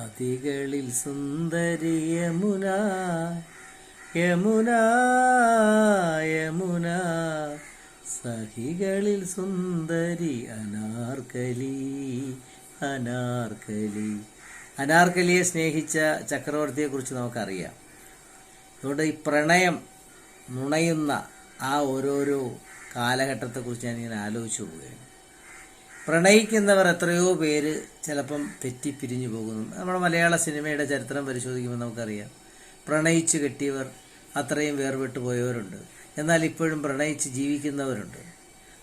നദികളിൽ സുന്ദരി യമുന യമുന യമുന, സഖികളിൽ സുന്ദരി അനാർക്കലി അനാർക്കലി. അനാർക്കലിയെ സ്നേഹിച്ച ചക്രവർത്തിയെക്കുറിച്ച് നമുക്കറിയാം. അതുകൊണ്ട് ഈ പ്രണയം നുണയുന്ന ആ ഓരോരോ കാലഘട്ടത്തെക്കുറിച്ച് ഞാനിങ്ങനെ ആലോചിച്ചു പോവുകയാണ്. പ്രണയിക്കുന്നവർ എത്രയോ പേര് ചിലപ്പം തെറ്റിപ്പിരിഞ്ഞു പോകുന്നു. നമ്മുടെ മലയാള സിനിമയുടെ ചരിത്രം പരിശോധിക്കുമ്പോൾ നമുക്കറിയാം, പ്രണയിച്ച് കെട്ടിയവർ അത്രയും വേർപെട്ടു പോയവരുണ്ട്, എന്നാൽ ഇപ്പോഴും പ്രണയിച്ച് ജീവിക്കുന്നവരുണ്ട്.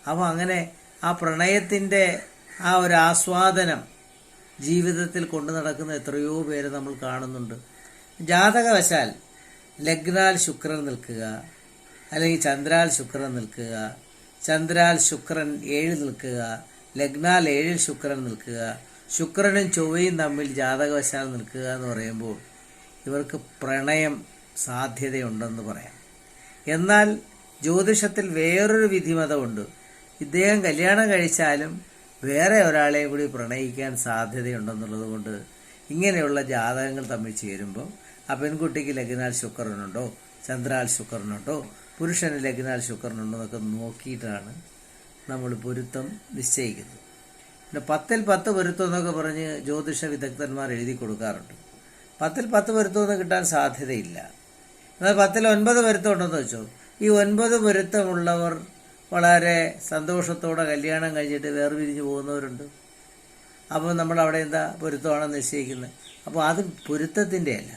അപ്പോൾ അങ്ങനെ ആ പ്രണയത്തിൻ്റെ ആ ഒരു ആസ്വാദനം ജീവിതത്തിൽ കൊണ്ടു നടക്കുന്ന എത്രയോ പേര് നമ്മൾ കാണുന്നുണ്ട്. ജാതകവശാൽ ലഗ്നാൽ ശുക്രൻ നിൽക്കുക, അല്ലെങ്കിൽ ചന്ദ്രാൽ ശുക്രൻ നിൽക്കുക, ചന്ദ്രാൽ ശുക്രൻ 7 നിൽക്കുക, ലഗ്നാൽ 7 ശുക്രൻ നിൽക്കുക, ശുക്രനും ചൊവ്വയും തമ്മിൽ ജാതകവശാൽ നിൽക്കുക എന്ന് പറയുമ്പോൾ ഇവർക്ക് പ്രണയം സാധ്യതയുണ്ടെന്ന് പറയാം. എന്നാൽ ജ്യോതിഷത്തിൽ വേറൊരു വിധിമതമുണ്ട്. ഇദ്ദേഹം കല്യാണം കഴിച്ചാലും വേറെ ഒരാളെയും കൂടി പ്രണയിക്കാൻ സാധ്യതയുണ്ടെന്നുള്ളത് കൊണ്ട് ഇങ്ങനെയുള്ള ജാതകങ്ങൾ തമ്മിൽ ചേരുമ്പോൾ ആ പെൺകുട്ടിക്ക് ലഗ്നാൽ ശുക്രനുണ്ടോ, ചന്ദ്രാൽ ശുക്രനുണ്ടോ, പുരുഷന് ലഗ്നാൽ ശുക്രനുണ്ടോ എന്നൊക്കെ നോക്കിയിട്ടാണ് നമ്മൾ പൊരുത്തം നിശ്ചയിക്കുന്നത്. പിന്നെ 10ൽ 10 പൊരുത്തം എന്നൊക്കെ പറഞ്ഞ് ജ്യോതിഷ വിദഗ്ധന്മാർ എഴുതി കൊടുക്കാറുണ്ട്. 10ൽ 10 പൊരുത്തമൊന്നും കിട്ടാൻ സാധ്യതയില്ല. എന്നാൽ 10ൽ 9 പൊരുത്തം ഉണ്ടെന്ന് വെച്ചോ, ഈ 9 പൊരുത്തമുള്ളവർ വളരെ സന്തോഷത്തോടെ കല്യാണം കഴിഞ്ഞിട്ട് വേർപിരിഞ്ഞു പോകുന്നവരുണ്ട്. അപ്പോൾ നമ്മൾ അവിടെ എന്താ പൊരുത്തമാണെന്ന് നിശ്ചയിക്കുന്നത്? അപ്പോൾ അത് പൊരുത്തത്തിൻ്റെ അല്ല,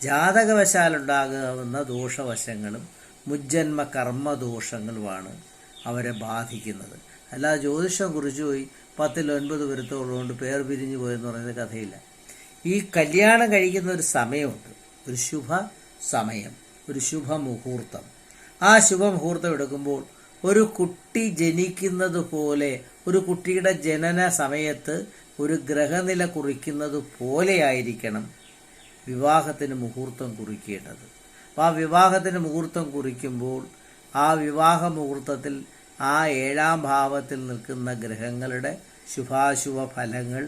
ജാതകവശാലുണ്ടാകാവുന്ന ദോഷവശങ്ങളും മുജ്ജന്മ കർമ്മദോഷങ്ങളുമാണ് അവരെ ബാധിക്കുന്നത്. അല്ലാതെ ജ്യോതിഷം കുറിച്ച് പോയി 10ൽ 9 പൊരുത്തമുള്ളതുകൊണ്ട് പേർ പിരിഞ്ഞു പോയെന്ന് പറയുന്ന കഥയില്ല. ഈ കല്യാണം കഴിക്കുന്ന ഒരു സമയമുണ്ട്, ഒരു ശുഭ സമയം, ഒരു ശുഭമുഹൂർത്തം. ആ ശുഭമുഹൂർത്തം എടുക്കുമ്പോൾ ഒരു കുട്ടി ജനിക്കുന്നത് പോലെ, ഒരു കുട്ടിയുടെ ജനന സമയത്ത് ഒരു ഗ്രഹനില കുറിക്കുന്നത് പോലെയായിരിക്കണം വിവാഹത്തിന് മുഹൂർത്തം കുറിക്കേണ്ടത്. അപ്പോൾ ആ വിവാഹത്തിന് മുഹൂർത്തം കുറിക്കുമ്പോൾ ആ വിവാഹ മുഹൂർത്തത്തിൽ ആ 7ാം ഭാവത്തിൽ നിൽക്കുന്ന ഗ്രഹങ്ങളുടെ ശുഭാശുഭ ഫലങ്ങൾ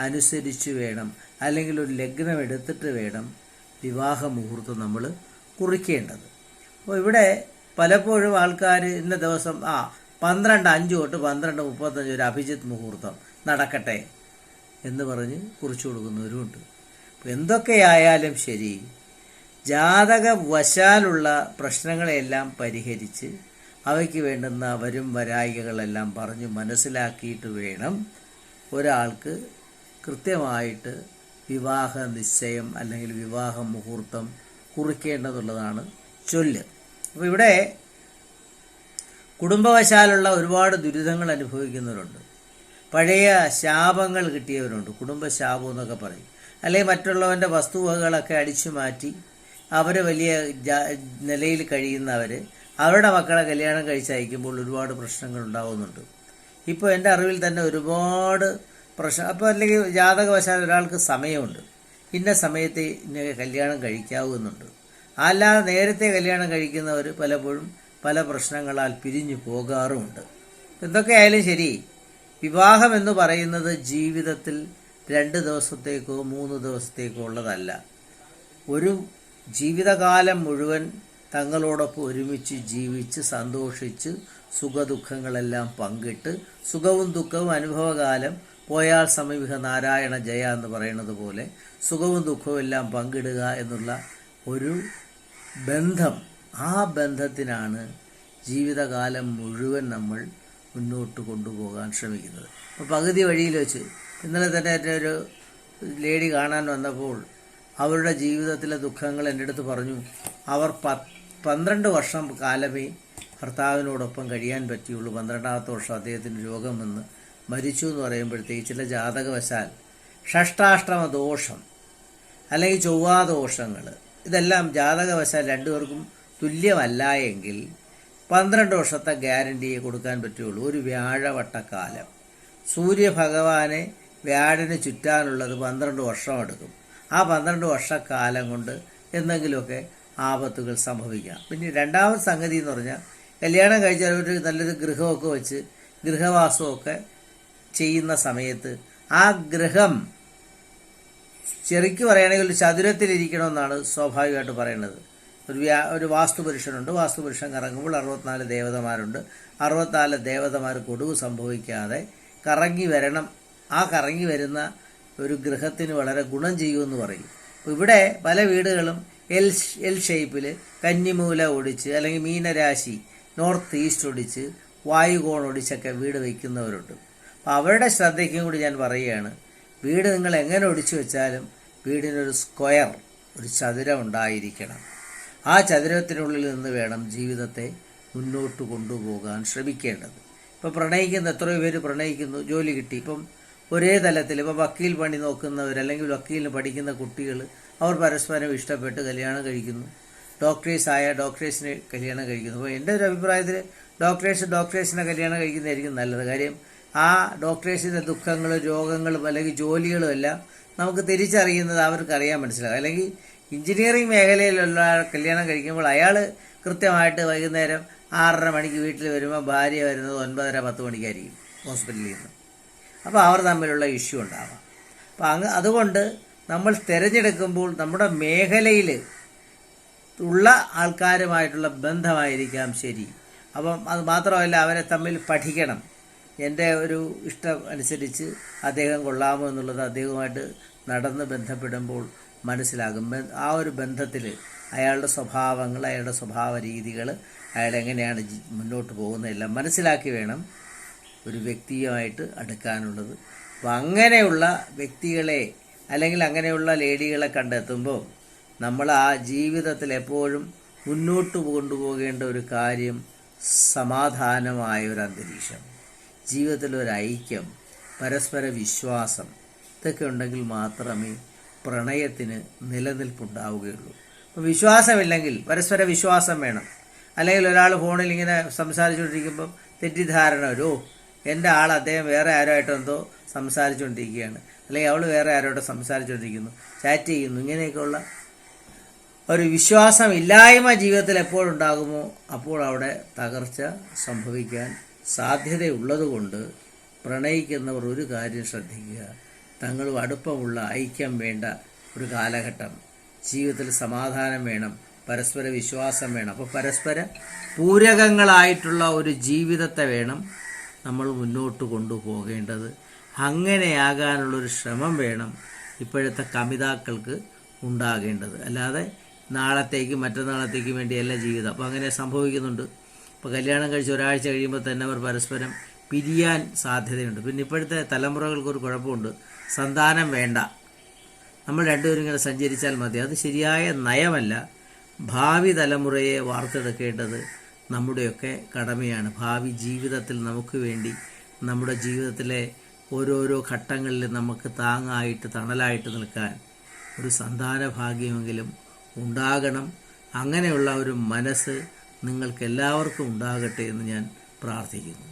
അനുസരിച്ച് വേണം, അല്ലെങ്കിൽ ഒരു ലഗ്നം എടുത്തിട്ട് വേണം വിവാഹ മുഹൂർത്തം നമ്മൾ കുറിക്കേണ്ടത്. അപ്പോൾ ഇവിടെ പലപ്പോഴും ആൾക്കാർ ഇന്ന ദിവസം 12:05 തൊട്ട് 12:35 ഒരു അഭിജിത്ത് മുഹൂർത്തം നടക്കട്ടെ എന്ന് പറഞ്ഞ് കുറിച്ചു കൊടുക്കുന്നവരുമുണ്ട്. എന്തൊക്കെയായാലും ശരി, ജാതകവശാലുള്ള പ്രശ്നങ്ങളെല്ലാം പരിഹരിച്ച് അവയ്ക്ക് വേണ്ടുന്ന വരും വരായികകളെല്ലാം പറഞ്ഞ് മനസ്സിലാക്കിയിട്ട് വേണം ഒരാൾക്ക് കൃത്യമായിട്ട് വിവാഹ നിശ്ചയം അല്ലെങ്കിൽ വിവാഹ മുഹൂർത്തം കുറിക്കേണ്ടതുള്ളതാണ് ചൊല്ല്. അപ്പോൾ ഇവിടെ കുടുംബവശാലുള്ള ഒരുപാട് ദുരിതങ്ങൾ അനുഭവിക്കുന്നവരുണ്ട്, പഴയ ശാപങ്ങൾ കിട്ടിയവരുണ്ട്, കുടുംബശാപം എന്നൊക്കെ പറയും. അല്ലെങ്കിൽ മറ്റുള്ളവൻ്റെ വസ്തുവകകളൊക്കെ അടിച്ചു മാറ്റി അവർ വലിയ നിലയിൽ കഴിയുന്നവർ അവരുടെ മക്കളെ കല്യാണം കഴിച്ചയക്കുമ്പോൾ ഒരുപാട് പ്രശ്നങ്ങൾ ഉണ്ടാകുന്നുണ്ട്. ഇപ്പോൾ എൻ്റെ അറിവിൽ തന്നെ ഒരുപാട് പ്രശ്നം. അപ്പോൾ അല്ലെങ്കിൽ ജാതകവശാൽ ഒരാൾക്ക് സമയമുണ്ട്, ഇന്ന സമയത്ത് ഇന്ന കല്യാണം കഴിക്കാവുന്നുണ്ട്. അല്ലാതെ നേരത്തെ കല്യാണം കഴിക്കുന്നവർ പലപ്പോഴും പല പ്രശ്നങ്ങളാൽ പിരിഞ്ഞു പോകാറുമുണ്ട്. എന്തൊക്കെയായാലും ശരി, വിവാഹം എന്ന് പറയുന്നത് ജീവിതത്തിൽ 2 ദിവസത്തേക്കോ 3 ദിവസത്തേക്കോ ഉള്ളതല്ല. ഒരു ജീവിതകാലം മുഴുവൻ തങ്ങളോടൊപ്പം ഒരുമിച്ച് ജീവിച്ച് സന്തോഷിച്ച് സുഖദുഃഖങ്ങളെല്ലാം പങ്കിട്ട്, സുഖവും ദുഃഖവും അനുഭവകാലം പോയാൽ സമീപ നാരായണ ജയ എന്ന് പറയുന്നത് പോലെ സുഖവും ദുഃഖവും എല്ലാം പങ്കിടുക എന്നുള്ള ഒരു ബന്ധം, ആ ബന്ധത്തിനാണ് ജീവിതകാലം മുഴുവൻ നമ്മൾ മുന്നോട്ട് കൊണ്ടുപോകാൻ ശ്രമിക്കുന്നത്. അപ്പോൾ പകുതി വഴിയിൽ വെച്ച് ഇന്നലെ തന്നെ എൻ്റെ ഒരു ലേഡി കാണാൻ വന്നപ്പോൾ അവരുടെ ജീവിതത്തിലെ ദുഃഖങ്ങൾ എൻ്റെ അടുത്ത് പറഞ്ഞു. അവർ 12 വർഷം കാലമേ ഭർത്താവിനോടൊപ്പം കഴിയാൻ പറ്റിയുള്ളൂ. 12ാമത്തെ വർഷം അദ്ദേഹത്തിന് രോഗം വന്ന് മരിച്ചു എന്ന് പറയുമ്പോഴത്തേക്ക് ചില ജാതകവശാൽ ഷഷ്ടാഷ്ടമ ദോഷം അല്ലെങ്കിൽ ചൊവ്വാദോഷങ്ങൾ ഇതെല്ലാം ജാതകവശാൽ 2 പേർക്കും തുല്യമല്ല എങ്കിൽ 12 വർഷത്തെ ഗ്യാരണ്ടിയെ കൊടുക്കാൻ പറ്റുള്ളൂ. ഒരു വ്യാഴവട്ടക്കാലം, സൂര്യഭഗവാനെ വ്യാഴന് ചുറ്റാനുള്ളത് 12 വർഷം എടുക്കും. ആ 12 വർഷക്കാലം കൊണ്ട് എന്തെങ്കിലുമൊക്കെ ആപത്തുകൾ സംഭവിക്കാം. പിന്നെ രണ്ടാമത്തെ സംഗതി എന്ന് പറഞ്ഞാൽ, കല്യാണം കഴിച്ചാൽ ഒരു നല്ലൊരു ഗൃഹമൊക്കെ വെച്ച് ഗൃഹവാസമൊക്കെ ചെയ്യുന്ന സമയത്ത് ആ ഗൃഹം ശരിക്കും പറയുകയാണെങ്കിൽ ഒരു ചതുരത്തിലിരിക്കണമെന്നാണ് സ്വാഭാവികമായിട്ട് പറയുന്നത്. ഒരു വാസ്തുപുരുഷനുണ്ട്. വാസ്തുപുരുഷൻ കറങ്ങുമ്പോൾ 64 ദേവതമാരുണ്ട്. 64 ദേവതമാർ കൊടുവ് സംഭവിക്കാതെ കറങ്ങി വരണം. ആ കറങ്ങി വരുന്ന ഒരു ഗൃഹത്തിന് വളരെ ഗുണം ചെയ്യുമെന്ന് പറയും. ഇവിടെ പല വീടുകളും എൽ ഷേപ്പിൽ കന്നിമൂല ഒടിച്ച് അല്ലെങ്കിൽ മീനരാശി നോർത്ത് ഈസ്റ്റ് ഒടിച്ച് വായുകോൺ ഒടിച്ചൊക്കെ വീട് വയ്ക്കുന്നവരുണ്ട്. അപ്പോൾ അവരുടെ ശ്രദ്ധയ്ക്കും കൂടി ഞാൻ പറയുകയാണ്, വീട് നിങ്ങൾ എങ്ങനെ ഒടിച്ചു വെച്ചാലും വീടിനൊരു സ്ക്വയർ, ഒരു ചതുരം ഉണ്ടായിരിക്കണം. ആ ചതുരത്തിനുള്ളിൽ നിന്ന് വേണം ജീവിതത്തെ മുന്നോട്ട് കൊണ്ടുപോകാൻ ശ്രമിക്കേണ്ടത്. ഇപ്പോൾ പ്രണയിക്കുന്ന എത്രയോ പേര് പ്രണയിക്കുന്നു, ജോലി കിട്ടി. ഇപ്പം ഒരേ തലത്തിൽ ഇപ്പോൾ വക്കീൽ പണി നോക്കുന്നവർ അല്ലെങ്കിൽ വക്കീലിന് പഠിക്കുന്ന കുട്ടികൾ അവർ പരസ്പരം ഇഷ്ടപ്പെട്ട് കല്യാണം കഴിക്കുന്നു. ഡോക്ടേഴ്സിനെ കല്യാണം കഴിക്കുന്നു. അപ്പോൾ എൻ്റെ ഒരു അഭിപ്രായത്തിൽ ഡോക്ടേഴ്സിനെ കല്യാണം കഴിക്കുന്നതായിരിക്കും നല്ലത്. കാര്യം ആ ഡോക്ടേഴ്സിൻ്റെ ദുഃഖങ്ങളും രോഗങ്ങളും അല്ലെങ്കിൽ ജോലികളും എല്ലാം നമുക്ക് തിരിച്ചറിയുന്നത് അവർക്കറിയാൻ മനസ്സിലാകും. അല്ലെങ്കിൽ എഞ്ചിനീയറിംഗ് മേഖലയിലുള്ള കല്യാണം കഴിക്കുമ്പോൾ അയാൾ കൃത്യമായിട്ട് വൈകുന്നേരം 6:30 മണിക്ക് വീട്ടിൽ വരുമ്പോൾ ഭാര്യ വരുന്നത് 9:30-10 മണിക്കായിരിക്കും ഹോസ്പിറ്റലിൽ നിന്ന്. അപ്പോൾ അവർ തമ്മിലുള്ള ഇഷ്യൂ ഉണ്ടാവാം. അപ്പോൾ അതുകൊണ്ട് നമ്മൾ തിരഞ്ഞെടുക്കുമ്പോൾ നമ്മുടെ മേഖലയിൽ ഉള്ള ആൾക്കാരുമായിട്ടുള്ള ബന്ധമായിരിക്കാം ശരി. അപ്പം അത് മാത്രമല്ല, അവരെ തമ്മിൽ പഠിക്കണം. എൻ്റെ ഒരു ഇഷ്ടം അനുസരിച്ച് അദ്ദേഹം കൊള്ളാമോ എന്നുള്ളത് അദ്ദേഹവുമായിട്ട് നടന്ന് ബന്ധപ്പെടുമ്പോൾ മനസ്സിലാകും. ആ ഒരു ബന്ധത്തിൽ അയാളുടെ സ്വഭാവങ്ങൾ, അയാളുടെ സ്വഭാവ രീതികൾ, അയാൾ എങ്ങനെയാണ് മുന്നോട്ട് പോകുന്നതെല്ലാം മനസ്സിലാക്കി വേണം ഒരു വ്യക്തിയുമായിട്ട് അടുക്കാനുള്ളത്. അപ്പോൾ അങ്ങനെയുള്ള വ്യക്തികളെ അല്ലെങ്കിൽ അങ്ങനെയുള്ള ലേഡികളെ കണ്ടെത്തുമ്പോൾ നമ്മൾ ആ ജീവിതത്തിൽ എപ്പോഴും മുന്നോട്ട് കൊണ്ടുപോകേണ്ട ഒരു കാര്യം സമാധാനമായ ഒരു അന്തരീക്ഷം, ജീവിതത്തിലൊരു ഐക്യം, പരസ്പര വിശ്വാസം, ഇതൊക്കെ ഉണ്ടെങ്കിൽ മാത്രമേ പ്രണയത്തിന് നിലനിൽപ്പുണ്ടാവുകയുള്ളൂ. അപ്പോൾ വിശ്വാസമില്ലെങ്കിൽ പരസ്പര വിശ്വാസം വേണം. അല്ലെങ്കിൽ ഒരാൾ ഫോണിൽ ഇങ്ങനെ സംസാരിച്ചുകൊണ്ടിരിക്കുമ്പം തെറ്റിദ്ധാരണ വരും, എൻ്റെ ആൾ അദ്ദേഹം വേറെ ആരോ ആയിട്ടെന്തോ സംസാരിച്ചുകൊണ്ടിരിക്കുകയാണ്, അല്ലെങ്കിൽ അവൾ വേറെ ആരോട്ടോ സംസാരിച്ചുകൊണ്ടിരിക്കുന്നു, ചാറ്റ് ചെയ്യുന്നു. ഇങ്ങനെയൊക്കെയുള്ള ഒരു വിശ്വാസമില്ലായ്മ ജീവിതത്തിൽ എപ്പോഴുണ്ടാകുമോ അപ്പോൾ അവിടെ തകർച്ച സംഭവിക്കാൻ സാധ്യതയുള്ളതുകൊണ്ട് പ്രണയിക്കുന്നവർ ഒരു കാര്യം ശ്രദ്ധിക്കുക, തങ്ങളും അടുപ്പമുള്ള ഐക്യം വേണ്ട ഒരു കാലഘട്ടം, ജീവിതത്തിൽ സമാധാനം വേണം, പരസ്പര വിശ്വാസം വേണം. അപ്പോൾ പരസ്പര പൂരകങ്ങളായിട്ടുള്ള ഒരു ജീവിതത്തെ വേണം നമ്മൾ മുന്നോട്ട് കൊണ്ടുപോകേണ്ടത്. അങ്ങനെയാകാനുള്ളൊരു ശ്രമം വേണം ഇപ്പോഴത്തെ കമിതാക്കൾക്ക് ഉണ്ടാകേണ്ടത്. അല്ലാതെ നാളത്തേക്കും മറ്റന്നാളത്തേക്കും വേണ്ടിയല്ല ജീവിതം. അപ്പോൾ അങ്ങനെ സംഭവിക്കുന്നുണ്ട്. ഇപ്പോൾ കല്യാണം കഴിച്ച് ഒരാഴ്ച കഴിയുമ്പോൾ തന്നെ അവർ പരസ്പരം പിരിയാൻ സാധ്യതയുണ്ട്. പിന്നെ ഇപ്പോഴത്തെ തലമുറകൾക്കൊരു കുഴപ്പമുണ്ട്, സന്താനം വേണ്ട, നമ്മൾ രണ്ടുപേരും ഇങ്ങനെ സഞ്ചരിച്ചാൽ മതി. അത് ശരിയായ നയമല്ല. ഭാവി തലമുറയെ വാർത്തെടുക്കേണ്ടത് നമ്മുടെയൊക്കെ കടമയാണ്. ഭാവി ജീവിതത്തിൽ നമുക്ക് വേണ്ടി നമ്മുടെ ജീവിതത്തിലെ ഓരോരോ ഘട്ടങ്ങളിൽ നമുക്ക് താങ്ങായിട്ട് തണലായിട്ട് നിൽക്കാൻ ഒരു സന്താന ഭാഗ്യമെങ്കിലും ഉണ്ടാകണം. അങ്ങനെയുള്ള ഒരു മനസ്സ് നിങ്ങൾക്കെല്ലാവർക്കും ഉണ്ടാകട്ടെ എന്ന് ഞാൻ പ്രാർത്ഥിക്കുന്നു.